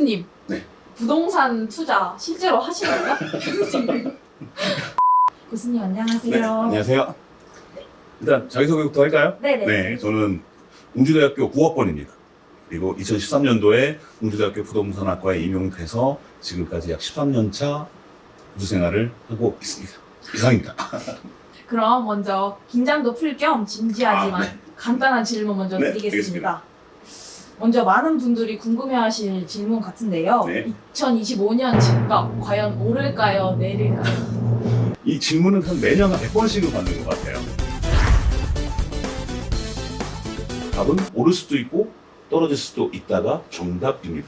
교수님, 네. 부동산 투자 실제로 하시나요? 교수님. 교수님 안녕하세요. 네, 안녕하세요. 일단 자기소개부터 할까요? 네네. 네, 저는 웅주대학교 국어학번입니다. 그리고 2013년도에 웅주대학교 부동산학과에 임용돼서 지금까지 약 13년 차 교수생활을 하고 있습니다. 이상입니다. 그럼 먼저 긴장도 풀 겸 진지하지만 간단한 질문 먼저 네, 드리겠습니다. 먼저 많은 분들이 궁금해하실 질문 같은데요. 네. 2025년 집값 과연 오를까요, 내릴까요? 이 질문은 한 매년 100번씩은 받는 것 같아요. 답은 오를 수도 있고 떨어질 수도 있다가 정답입니다.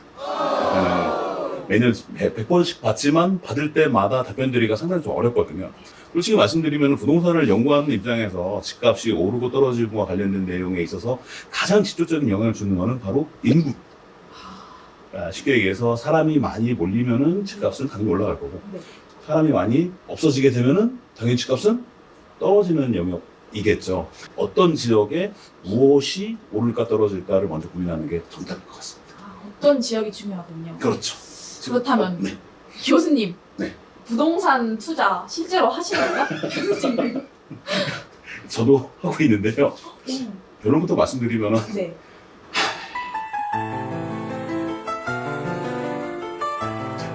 매년 100번씩 받지만 받을 때마다 답변 드리기가 상당히 좀 어렵거든요. 솔직히 말씀드리면 부동산을 연구하는 입장에서 집값이 오르고 떨어지고와 관련된 내용에 있어서 가장 직접적인 영향을 주는 것은 바로 인구. 쉽게 얘기해서 사람이 많이 몰리면은 집값은 당연히 올라갈 거고, 네. 사람이 많이 없어지게 되면은 당연히 집값은 떨어지는 영역이겠죠. 어떤 지역에 무엇이 오를까 떨어질까를 먼저 고민하는 게 정답일 것 같습니다. 어떤 지역이 중요하군요. 그렇죠. 그렇다면 네. 교수님, 네. 부동산 투자 실제로 하시나요? 교수님. 저도 하고 있는데요. 결론부터 말씀드리면 네.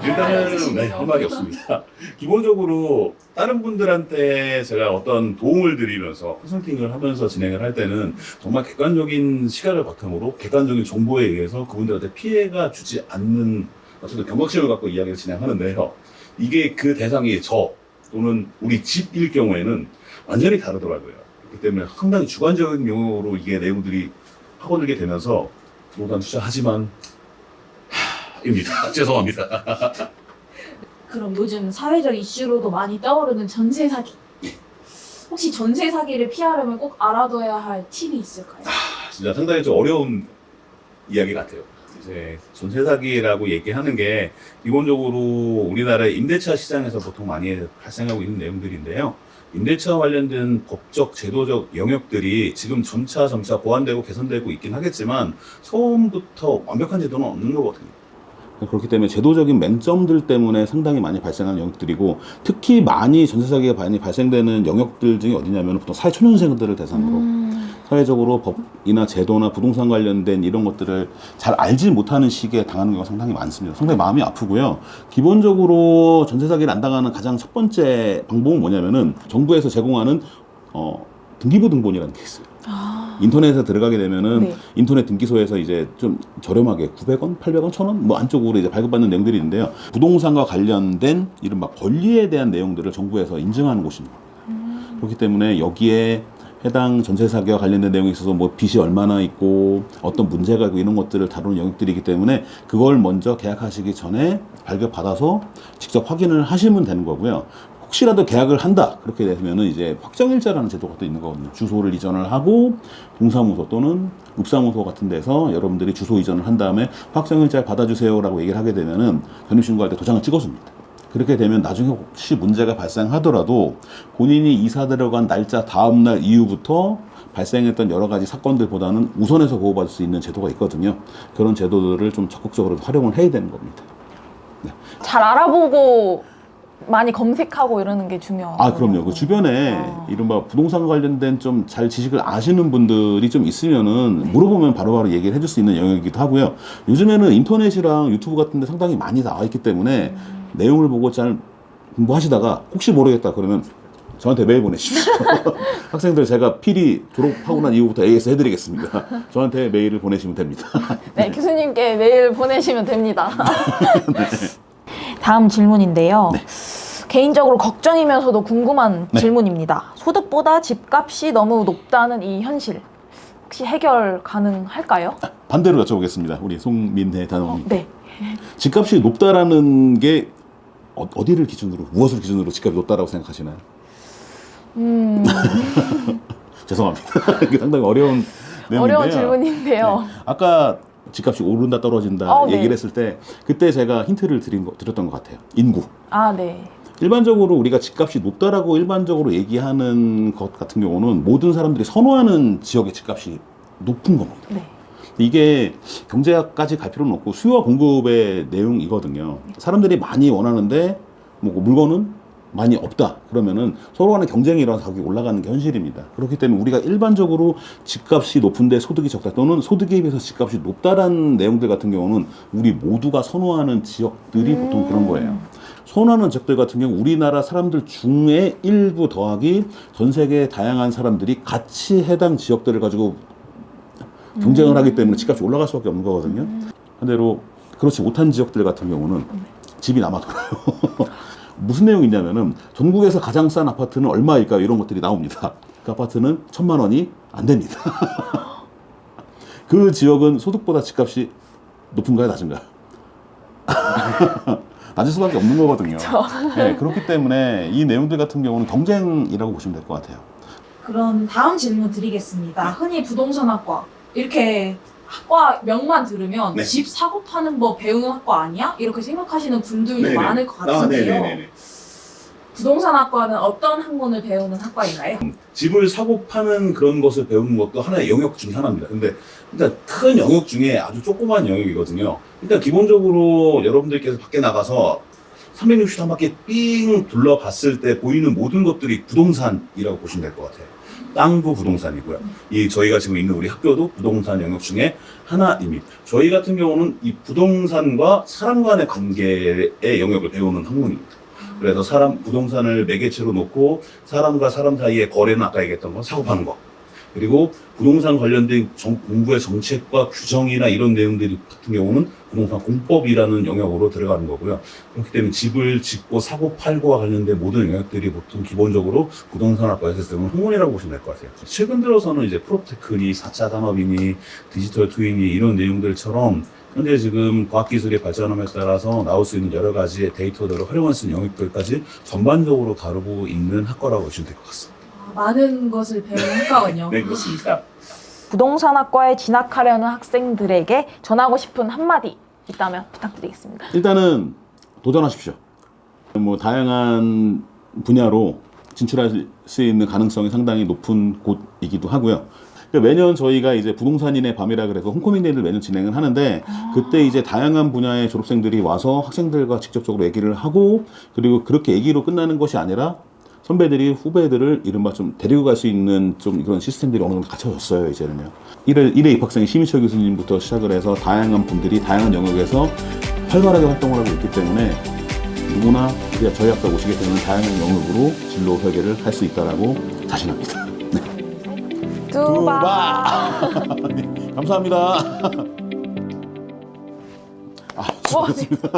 일단은 네, 할 말이 없습니다. 기본적으로 다른 분들한테 제가 어떤 도움을 드리면서 컨설팅을 하면서 진행을 할 때는 정말 객관적인 시각을 바탕으로 객관적인 정보에 의해서 그분들한테 피해가 주지 않는 어떤 경각심을 갖고 이야기를 진행하는데요. 이게 그 대상이 저 또는 우리 집일 경우에는 완전히 다르더라고요. 그렇기 때문에 상당히 주관적인 용어로 이게 내용들이 파고들게 되면서 부동산 투자하지만 입니다. 죄송합니다. 그럼 요즘 사회적 이슈로도 많이 떠오르는 전세 사기. 혹시 전세 사기를 피하려면 꼭 알아둬야 할 팁이 있을까요? 진짜 상당히 좀 어려운 이야기 같아요. 이제 전세 사기라고 얘기하는 게 기본적으로 우리나라의 임대차 시장에서 보통 많이 발생하고 있는 내용들인데요. 임대차 관련된 법적, 제도적 영역들이 지금 점차 보완되고 개선되고 있긴 하겠지만 처음부터 완벽한 제도는 없는 거거든요. 그렇기 때문에 제도적인 맹점들 때문에 상당히 많이 발생하는 영역들이고, 특히 많이 전세 사기가 많이 발생되는 영역들 중에 어디냐면 보통 사회초년생들을 대상으로 사회적으로 법이나 제도나 부동산 관련된 이런 것들을 잘 알지 못하는 시기에 당하는 경우가 상당히 많습니다. 상당히 마음이 아프고요. 기본적으로 전세 사기를 안 당하는 가장 첫 번째 방법은 뭐냐면은 정부에서 제공하는 등기부 등본이라는 게 있어요. 인터넷에 들어가게 되면은 네. 인터넷 등기소에서 이제 좀 저렴하게 900원, 800원, 1000원 뭐 안쪽으로 이제 발급받는 내용들이 있는데요. 부동산과 관련된 이른바 권리에 대한 내용들을 정부에서 인증하는 곳입니다. 그렇기 때문에 여기에 해당 전세 사기와 관련된 내용에 있어서 뭐 빚이 얼마나 있고 어떤 문제가 있고 이런 것들을 다루는 영역들이기 때문에 그걸 먼저 계약하시기 전에 발급받아서 직접 확인을 하시면 되는 거고요. 혹시라도 계약을 한다 그렇게 되면은 이제 확정일자라는 제도가 또 있는 거거든요. 주소를 이전을 하고 동사무소 또는 읍사무소 같은 데서 여러분들이 주소 이전을 한 다음에 확정일자를 받아주세요라고 얘기를 하게 되면은 전입신고할 때 도장을 찍어줍니다. 그렇게 되면 나중에 혹시 문제가 발생하더라도 본인이 이사 들어간 날짜 다음날 이후부터 발생했던 여러 가지 사건들보다는 우선해서 보호받을 수 있는 제도가 있거든요. 그런 제도들을 좀 적극적으로 활용을 해야 되는 겁니다. 잘 알아보고 많이 검색하고 이러는 게 중요하고. 아, 그럼요. 그 주변에 이른바 부동산 관련된 좀 잘 지식을 아시는 분들이 좀 있으면은 물어보면 바로바로 얘기를 해줄 수 있는 영역이기도 하고요. 요즘에는 인터넷이랑 유튜브 같은 데 상당히 많이 나와 있기 때문에 내용을 보고 잘 공부하시다가 혹시 모르겠다 그러면 저한테 메일 보내십시오. 학생들 제가 필히 졸업하고 난 이후부터 AS 해드리겠습니다. 저한테 메일을 보내시면 됩니다. 네, 교수님께 메일 보내시면 됩니다. 다음 질문인데요. 네. 개인적으로 걱정이면서도 궁금한 네. 질문입니다. 소득보다 집값이 너무 높다는 이 현실. 혹시 해결 가능할까요? 반대로 여쭤보겠습니다. 우리 송민혜 단원님. 네. 집값이 높다라는 게 어디를 기준으로, 무엇을 기준으로 집값이 높다라고 생각하시나요? 죄송합니다. 이게 상당히 어려운 내용인데요. 어려운 질문인데요. 네. 아까 집값이 오른다 떨어진다 네. 얘기를 했을 때 그때 제가 힌트를 드렸던 것 같아요. 인구. 아, 네. 일반적으로 우리가 집값이 높다라고 일반적으로 얘기하는 것 같은 경우는 모든 사람들이 선호하는 지역의 집값이 높은 겁니다. 네. 이게 경제학까지 갈 필요는 없고 수요와 공급의 내용이거든요. 사람들이 많이 원하는데 뭐 물건은 많이 없다. 그러면은 서로 간의 경쟁이 일어나서 가격이 올라가는 게 현실입니다. 그렇기 때문에 우리가 일반적으로 집값이 높은데 소득이 적다 또는 소득에 비해서 집값이 높다라는 내용들 같은 경우는 우리 모두가 선호하는 지역들이 보통 그런 거예요. 선호하는 지역들 같은 경우 우리나라 사람들 중에 일부 더하기 전 세계 다양한 사람들이 같이 해당 지역들을 가지고 경쟁을 하기 때문에 집값이 올라갈 수밖에 없는 거거든요. 반대로 그렇지 못한 지역들 같은 경우는 집이 남아돌아요. 무슨 내용이냐면은 전국에서 가장 싼 아파트는 얼마일까 이런 것들이 나옵니다. 그 아파트는 1,000만 원이 안 됩니다. 그 지역은 소득보다 집값이 높은가요, 낮은가요? 낮을 수밖에 없는 거거든요. 네, 그렇기 때문에 이 내용들 같은 경우는 경쟁이라고 보시면 될 것 같아요. 그럼 다음 질문 드리겠습니다. 흔히 부동산학과 이렇게 학과 명만 들으면 네. 집 사고 파는 법 배우는 학과 아니야? 이렇게 생각하시는 분들도 네네. 많을 것 같은데요. 네네네. 부동산학과는 어떤 학문을 배우는 학과인가요? 집을 사고 파는 그런 것을 배우는 것도 하나의 영역 중 하나입니다. 근데 일단 큰 영역 중에 아주 조그만 영역이거든요. 일단 기본적으로 여러분들께서 밖에 나가서 360도 삥 둘러봤을 때 보이는 모든 것들이 부동산이라고 보시면 될 것 같아요. 땅도 부동산이고요. 이 저희가 지금 있는 우리 학교도 부동산 영역 중에 하나입니다. 저희 같은 경우는 이 부동산과 사람 간의 관계의 영역을 배우는 학문입니다. 그래서 부동산을 매개체로 놓고 사람과 사람 사이의 거래는 아까 얘기했던 거 사고 파는 거. 그리고 부동산 관련된 공부의 정책과 규정이나 이런 내용들 같은 경우는 부동산 공법이라는 영역으로 들어가는 거고요. 그렇기 때문에 집을 짓고 사고 팔고와 관련된 모든 영역들이 보통 기본적으로 부동산학과에서 쓰는 학문이라고 보시면 될 것 같아요. 최근 들어서는 이제 프로테크니, 4차 산업이니, 디지털 트윈이 이런 내용들처럼 현재 지금 과학기술의 발전함에 따라서 나올 수 있는 여러 가지의 데이터들을 활용할 수 있는 영역들까지 전반적으로 다루고 있는 학과라고 보시면 될 것 같습니다. 많은 것을 배우는 학과군요. 네, 그렇습니다. 부동산학과에 진학하려는 학생들에게 전하고 싶은 한마디 있다면 부탁드리겠습니다. 일단은 도전하십시오. 뭐 다양한 분야로 진출할 수 있는 가능성이 상당히 높은 곳이기도 하고요. 그러니까 매년 저희가 이제 부동산인의 밤이라 그래서 홈커밍데이를 매년 진행을 하는데 그때 이제 다양한 분야의 졸업생들이 와서 학생들과 직접적으로 얘기를 하고 그리고 그렇게 얘기로 끝나는 것이 아니라 선배들이 후배들을 이른바 좀 데리고 갈 수 있는 좀 그런 시스템들이 어느 정도 갖춰졌어요, 이제는요. 1회 입학생의 심희철 교수님부터 시작을 해서 다양한 분들이 다양한 영역에서 활발하게 활동을 하고 있기 때문에 누구나 저희 학과 오시게 되면 다양한 영역으로 진로 설계를 할 수 있다라고 자신합니다. 네. 두바. 네, 감사합니다. 수고하셨습니다.